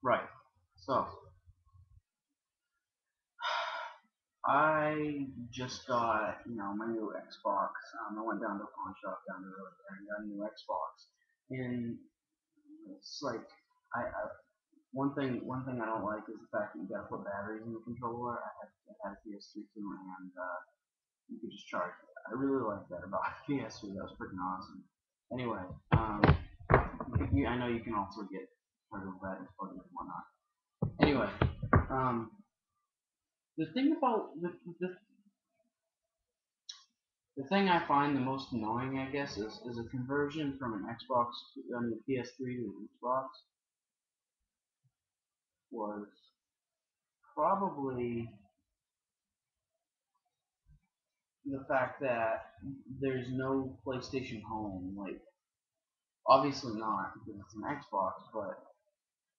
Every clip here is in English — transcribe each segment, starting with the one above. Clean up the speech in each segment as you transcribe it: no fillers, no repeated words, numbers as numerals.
Right. So I just got, my new Xbox. I went down to a pawn shop down the road there and got a new Xbox. And it's like, I one thing I don't like is the fact that you gotta put batteries in the controller. I had a PS3 too, and you could just charge it. I really like that about PS3. That was freaking awesome. Anyway, I know you can also get portable batteries plugged in and whatnot. Anyway, um, the thing about the the thing I find the most annoying, I guess, is a conversion from an Xbox, I mean PS3 to an Xbox was probably the fact that there's no PlayStation Home. Like, obviously not because it's an Xbox, but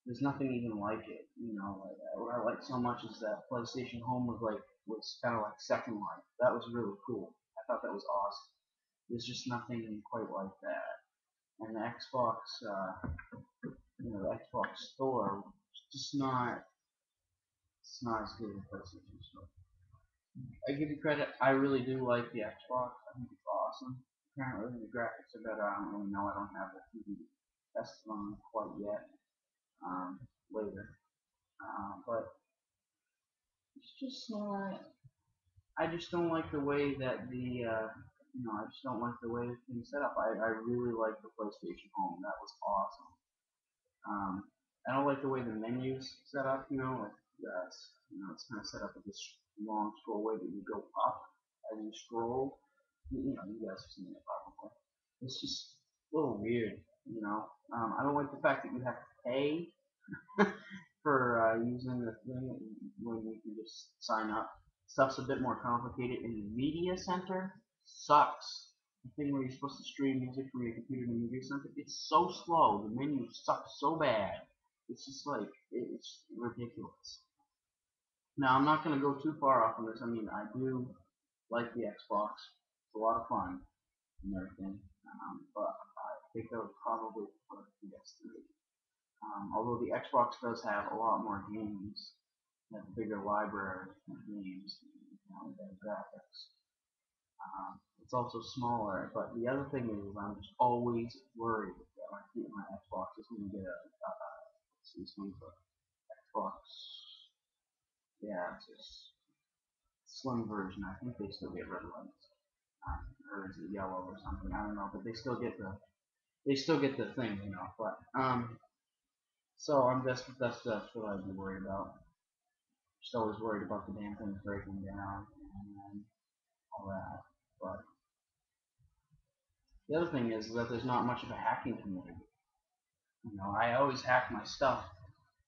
there's nothing even like it. Like, what I like so much is that PlayStation Home was kind of like Second Life. That was really cool. I thought that was awesome. There's just nothing quite like that. And the Xbox, the Xbox Store, just not, it's not as good as the PlayStation Store. I give you credit. I really do like the Xbox. I think it's awesome. Apparently the graphics are better. I don't really know. I don't have the 3D test one quite yet. Later, but it's just not. I just don't like the way that I just don't like the way things set up. I really like the PlayStation Home. That was awesome. Um, I don't like the way the menus set up. It's kind of set up with this long scroll way that you go up as you scroll. You guys have seen it probably. It's just a little weird. I don't like the fact that you have to pay for using the thing when you can just sign up. Stuff's a bit more complicated, and the media center sucks. The thing where you're supposed to stream music from your computer to the media center, it's so slow. The menu sucks so bad. It's just like it's ridiculous. Now I'm not going to go too far off on this. I mean, I do like the Xbox. It's a lot of fun and everything, but I think I would probably prefer the PS3. Although the Xbox does have a lot more games, has a bigger library of games, better graphics. It's also smaller, but the other thing is I'm just always worried that my Xbox is going to get this one's a Xbox, yeah, it's a slim version. I think they still get red lights, or is it yellow or something? I don't know, but they still get the thing, But so that's what I'd be worried about. Just always worried about the damn things breaking down and all that. But the other thing is that there's not much of a hacking community. I always hack my stuff,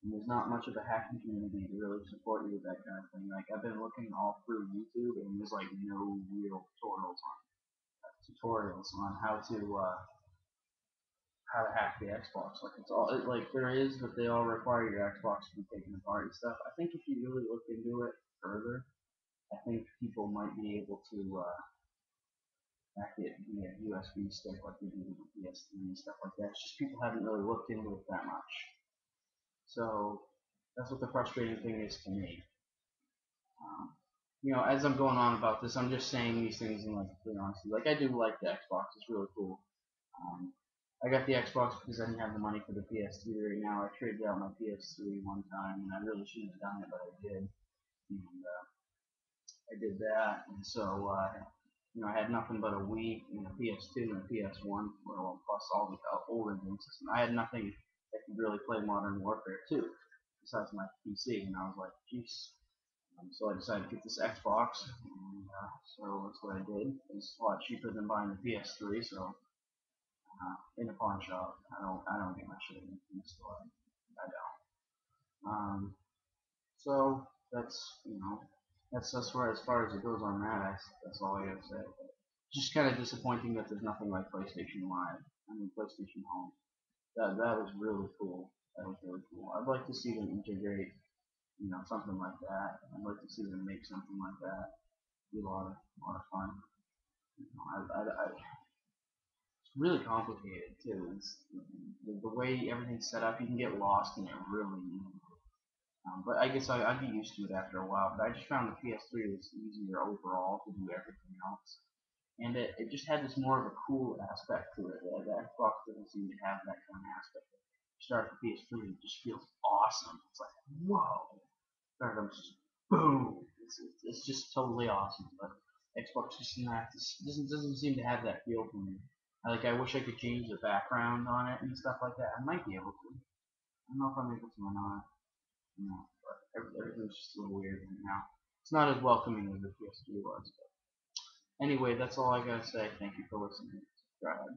and there's not much of a hacking community to really support you with that kind of thing. Like I've been looking all through YouTube, and there's like no real tutorials on how to hack the Xbox. Like like there is, but they all require your Xbox to be taken apart and stuff. I think if you really look into it further, I think people might be able to hack it via USB stick like they do with the PS3 and stuff like that. It's just people haven't really looked into it that much. So that's what the frustrating thing is to me. Um, as I'm going on about this, I'm just saying these things in like complete honesty. Like I do like the Xbox; it's really cool. Um, I got the Xbox because I didn't have the money for the PS3 right now. I traded out my PS3 one time, and I really shouldn't have done it, but I did. And I did that, and so I had nothing but a Wii and a PS2 and a PS1, well, plus all the older game system. I had nothing that could really play Modern Warfare 2 besides my PC, and I was like, jeez. So I decided to get this Xbox, and so that's what I did. It's a lot cheaper than buying the PS3, so in a pawn shop, I don't get my shit in the store. I don't. So that's where as far as it goes on that. That's all I gotta say. Just kind of disappointing that there's nothing like PlayStation Live. I mean PlayStation Home. That was really cool. That was really cool. I'd like to see them integrate, something like that. I'd like to see them make something like that. Be a lot of fun. You know, I, I, I, really complicated too. The way everything's set up, you can get lost in it really easily. But I guess I'd be used to it after a while. But I just found the PS3 was easier overall to do everything else, and it just had this more of a cool aspect to it. The Xbox doesn't seem to have that kind of aspect. You start the PS3, it just feels awesome. It's like whoa, start just boom. It's just totally awesome. But Xbox just doesn't seem to have that feel for me. Like I wish I could change the background on it and stuff like that. I might be able to. I don't know if I'm able to or not. No, but everything's just a little weird right now. It's not as welcoming as the PS3 was. But anyway, that's all I gotta say. Thank you for listening. Subscribe.